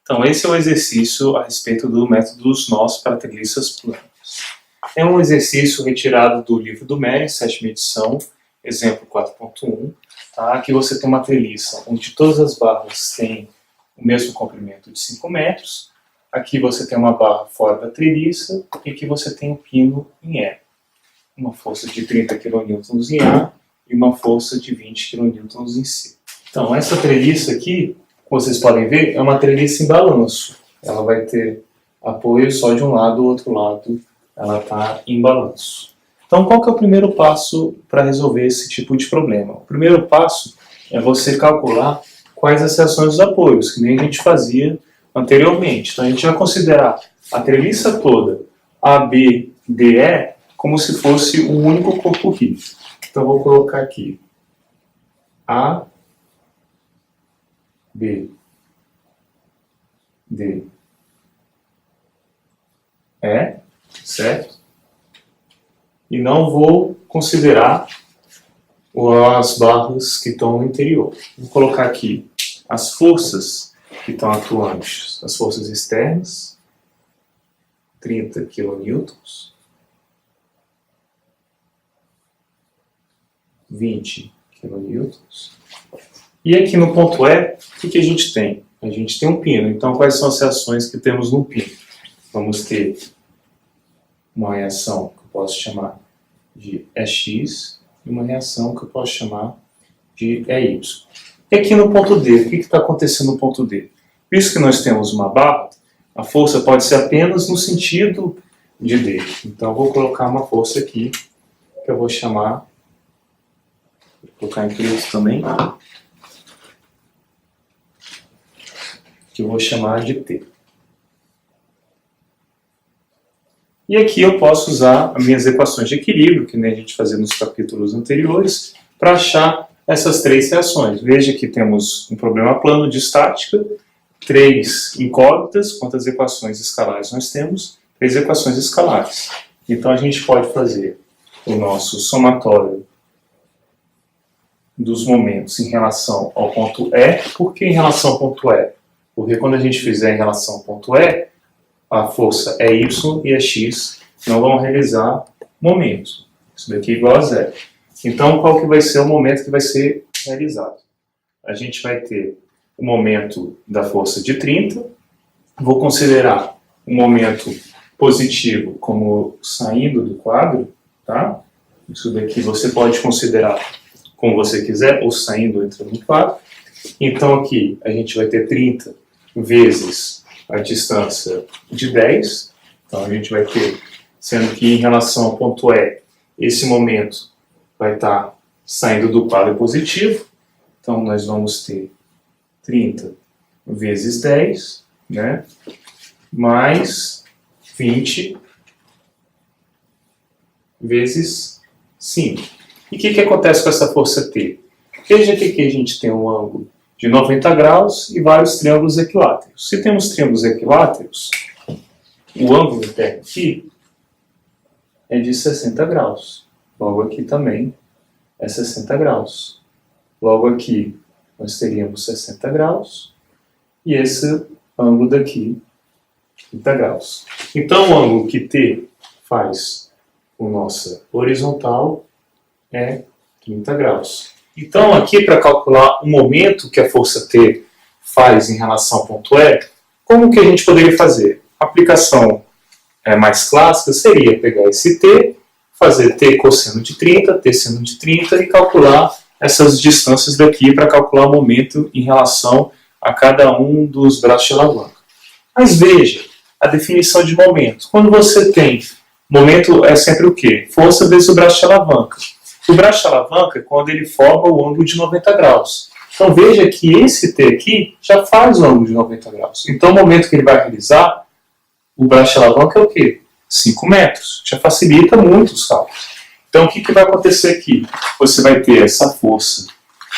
Então, esse é o exercício a respeito do método dos nós para treliças planas. É um exercício retirado do livro do Meyer, sétima edição, exemplo 4.1. Tá? Aqui você tem uma treliça onde todas as barras têm o mesmo comprimento de 5 metros. Aqui você tem uma barra fora da treliça e aqui você tem um pino em E. Uma força de 30 kN em A e uma força de 20 kN em C. Então, essa treliça aqui, como vocês podem ver, é uma treliça em balanço. Ela vai ter apoio só de um lado, o outro lado ela está em balanço. Então, qual que é o primeiro passo para resolver esse tipo de problema? O primeiro passo é você calcular quais as seções dos apoios, que nem a gente fazia anteriormente. Então, a gente vai considerar a treliça toda, AB, DE, como se fosse um único corpo rígido. Então, vou colocar aqui A, B, D, E, certo? E não vou considerar as barras que estão no interior. Vou colocar aqui as forças que estão atuantes, as forças externas, 30 kN, 20 kN. E aqui no ponto E, o que a gente tem? A gente tem um pino. Então, quais são as reações que temos no pino? Vamos ter uma reação que eu posso chamar de EX e uma reação que eu posso chamar de EY. E aqui no ponto D, o que está acontecendo no ponto D? Visto que nós temos uma barra, a força pode ser apenas no sentido de D. Então, eu vou colocar uma força aqui que eu vou chamar, vou colocar em preto também, que eu vou chamar de T. E aqui eu posso usar as minhas equações de equilíbrio, que nem a gente fazia nos capítulos anteriores, para achar essas três reações. Veja que temos um problema plano de estática, 3 incógnitas, quantas equações escalares nós temos? 3 equações escalares. Então a gente pode fazer o nosso somatório dos momentos em relação ao ponto E. Por que em relação ao ponto E? Porque quando a gente fizer em relação ao ponto E, a força é Y e é X não vão realizar momento. Isso daqui é igual a zero. Então, qual que vai ser o momento que vai ser realizado? A gente vai ter o momento da força de 30. Vou considerar o momento positivo como saindo do quadro. Tá? Isso daqui você pode considerar como você quiser, ou saindo ou entrando no quadro. Então, aqui a gente vai ter 30 vezes a distância de 10. Então, a gente vai ter, sendo que em relação ao ponto E, esse momento vai estar saindo do quadro positivo. Então, nós vamos ter 30 vezes 10, né? Mais 20 vezes 5. E o que acontece com essa força T? Veja que aqui a gente tem um ângulo de 90 graus e vários triângulos equiláteros. Se temos triângulos equiláteros, o ângulo interno aqui é de 60 graus. Logo aqui também é 60 graus. Logo aqui nós teríamos 60 graus e esse ângulo daqui 30 graus. Então o ângulo que T faz com nossa horizontal é 30 graus. Então, aqui, para calcular o momento que a força T faz em relação ao ponto E, como que a gente poderia fazer? A aplicação mais clássica seria pegar esse T, fazer T cosseno de 30, T seno de 30 e calcular essas distâncias daqui para calcular o momento em relação a cada um dos braços de alavanca. Mas veja a definição de momento. Quando você tem momento, é sempre o quê? Força vezes o braço de alavanca. O braço de alavanca é quando ele forma o ângulo de 90 graus. Então veja que esse T aqui já faz o ângulo de 90 graus. Então o momento que ele vai realizar, o braço de alavanca é o quê? 5 metros. Já facilita muito os cálculos. Então o que vai acontecer aqui? Você vai ter essa força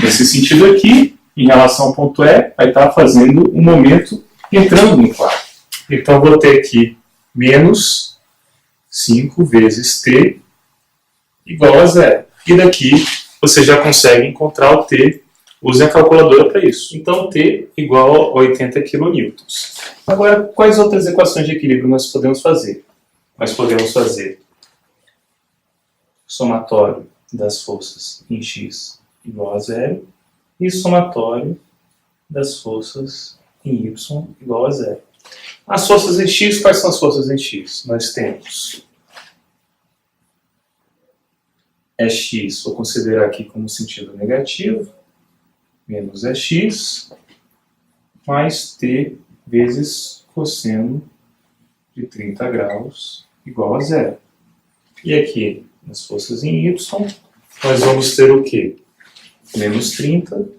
nesse sentido aqui, em relação ao ponto E, vai estar fazendo um momento entrando no quadro. Então eu vou ter aqui menos 5 vezes T igual a zero. E daqui você já consegue encontrar o T Usem a calculadora para isso. Então, T igual a 80 kN. Agora, quais outras equações de equilíbrio nós podemos fazer? Nós podemos fazer somatório das forças em X igual a zero e somatório das forças em Y igual a zero. As forças em X, quais são as forças em X? Nós temos X, vou considerar aqui como sentido negativo, menos X, mais T vezes cosseno de 30 graus igual a zero. E aqui, nas forças em Y, nós vamos ter o quê? Menos 30,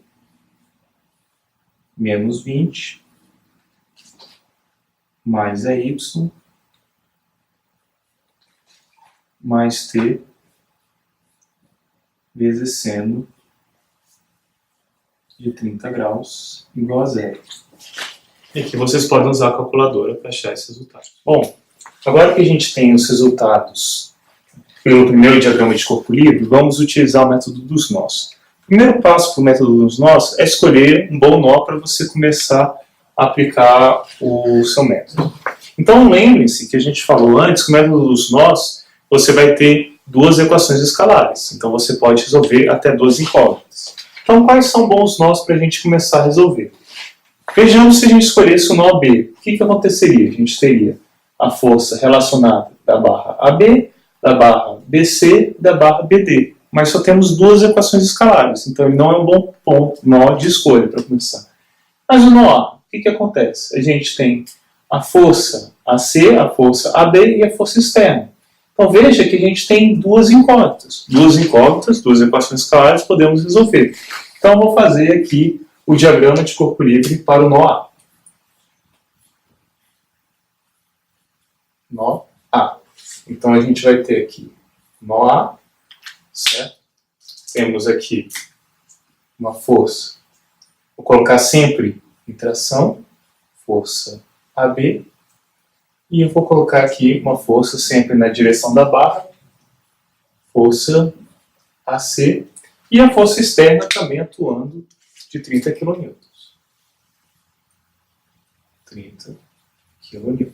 menos 20, mais EY, mais T, vezes seno de 30 graus igual a zero. E aqui vocês podem usar a calculadora para achar esses resultados. Bom, agora que a gente tem os resultados pelo primeiro diagrama de corpo livre, vamos utilizar o método dos nós. O primeiro passo para o método dos nós é escolher um bom nó para você começar a aplicar o seu método. Então lembre-se que a gente falou antes que o método dos nós você vai ter duas equações escalares. Então você pode resolver até duas incógnitas. Então quais são bons nós para a gente começar a resolver? Vejamos se a gente escolhesse o nó B. O que aconteceria? A gente teria a força relacionada da barra AB, da barra BC e da barra BD. Mas só temos duas equações escalares, então ele não é um bom nó de escolha para começar. Mas o nó A, o que acontece? A gente tem a força AC, a força AB e a força externa. Então veja que a gente tem duas incógnitas. Duas equações escalares podemos resolver. Então eu vou fazer aqui o diagrama de corpo livre para o nó A. Nó A. Então a gente vai ter aqui nó A, certo? Temos aqui uma força. Vou colocar sempre em tração, força AB. E eu vou colocar aqui uma força sempre na direção da barra, força AC. E a força externa também atuando de 30 kN. 30 kN.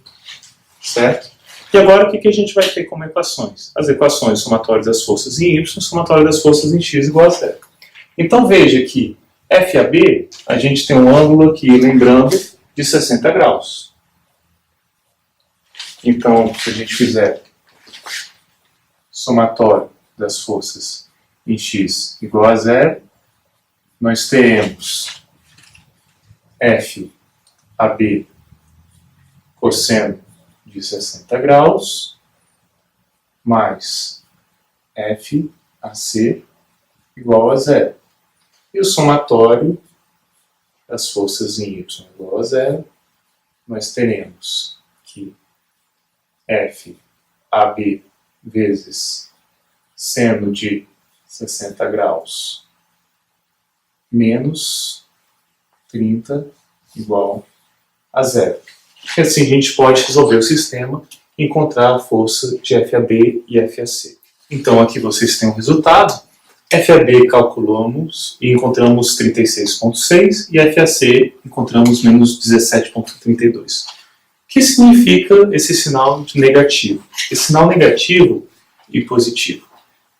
Certo? E agora o que a gente vai ter como equações? As equações somatórias das forças em Y, somatório das forças em X igual a zero. Então veja que FAB, a gente tem um ângulo aqui, lembrando, de 60 graus. Então, se a gente fizer somatório das forças em X igual a zero, nós teremos FAB cosseno de 60 graus mais FAC igual a zero. E o somatório das forças em Y igual a zero, nós teremos que FAB vezes seno de 60 graus menos 30 igual a zero. E assim a gente pode resolver o sistema e encontrar a força de FAB e FAC. Então aqui vocês têm o resultado. FAB calculamos e encontramos 36,6 e FAC encontramos menos 17,32. O que significa esse sinal de negativo? Esse sinal negativo e positivo.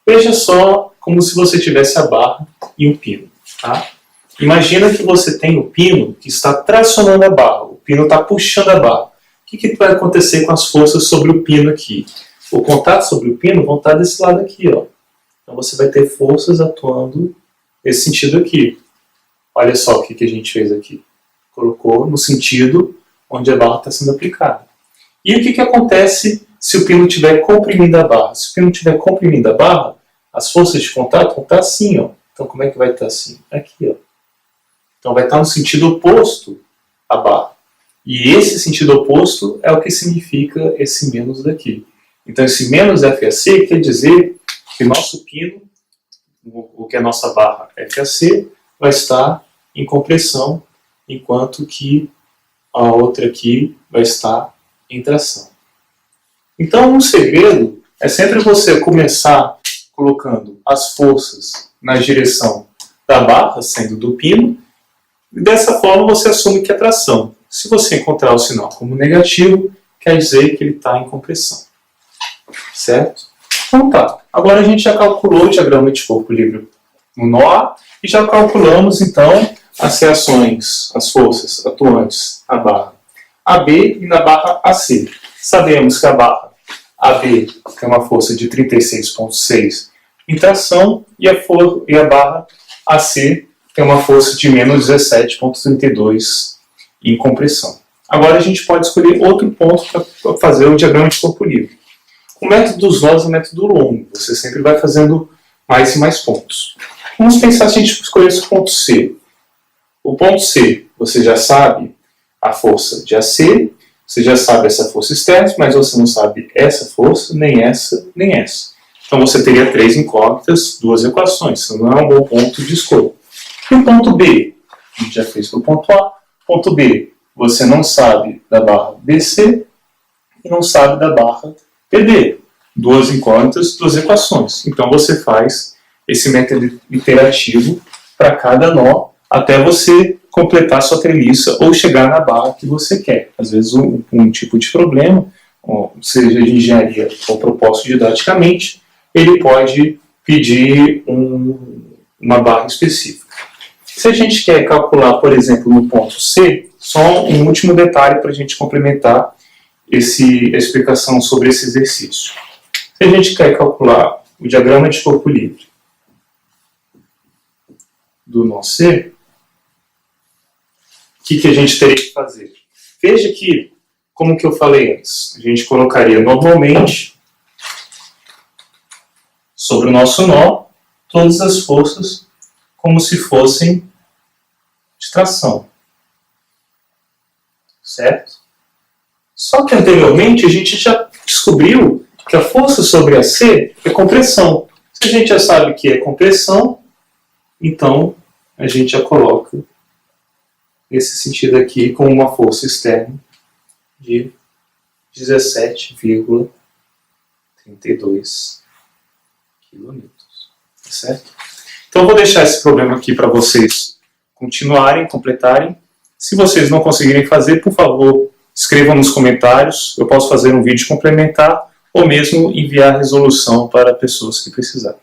Veja só como se você tivesse a barra e um pino. Tá? Imagina que você tem o pino que está tracionando a barra. O pino está puxando a barra. O que vai acontecer com as forças sobre o pino aqui? O contato sobre o pino vão estar desse lado aqui. Ó. Então você vai ter forças atuando nesse sentido aqui. Olha só o que a gente fez aqui. Colocou no sentido onde a barra está sendo aplicada. E o que acontece se o pino estiver comprimindo a barra? Se o pino estiver comprimindo a barra, as forças de contato vão estar assim. Ó. Então como é que vai estar assim? Aqui. Ó. Então vai estar no sentido oposto à barra. E esse sentido oposto é o que significa esse menos daqui. Então esse menos FAC quer dizer que nosso pino, o que é a nossa barra FAC, vai estar em compressão, enquanto que a outra aqui vai estar em tração. Então um segredo é sempre você começar colocando as forças na direção da barra saindo do pino, e dessa forma você assume que é tração. Se você encontrar o sinal como negativo, quer dizer que ele está em compressão. Certo? Então tá. Agora a gente já calculou o diagrama de corpo livre no nó A e já calculamos então as reações, as forças atuantes na barra AB e na barra AC. Sabemos que a barra AB tem uma força de 36,6 em tração e a barra AC tem uma força de menos 17,32 em compressão. Agora a gente pode escolher outro ponto para fazer o diagrama de corpo livre. O método dos nós é o método longo, você sempre vai fazendo mais e mais pontos. Vamos pensar se a gente escolhesse o ponto C. O ponto C, você já sabe a força de AC, você já sabe essa força externa, mas você não sabe essa força, nem essa, nem essa. Então você teria 3 incógnitas, 2 equações, isso não é um bom ponto de escolha. E o ponto B? A gente já fez para o ponto A. Ponto B, você não sabe da barra BC e não sabe da barra PD. 2 incógnitas, 2 equações. Então você faz esse método iterativo para cada nó até você completar sua treliça ou chegar na barra que você quer. Às vezes um tipo de problema, seja de engenharia ou proposto didaticamente, ele pode pedir uma barra específica. Se a gente quer calcular, por exemplo, no ponto C, só um último detalhe para a gente complementar a explicação sobre esse exercício. Se a gente quer calcular o diagrama de corpo livre do nó C, o que a gente teria que fazer? Veja que, como que eu falei antes, a gente colocaria normalmente sobre o nosso nó todas as forças como se fossem de tração. Certo? Só que anteriormente a gente já descobriu que a força sobre AC é compressão. Se a gente já sabe que é compressão, então a gente já coloca esse sentido aqui com uma força externa de 17,32 kN. Certo? Então eu vou deixar esse problema aqui para vocês continuarem, completarem. Se vocês não conseguirem fazer, por favor, escrevam nos comentários. Eu posso fazer um vídeo complementar ou mesmo enviar a resolução para pessoas que precisarem.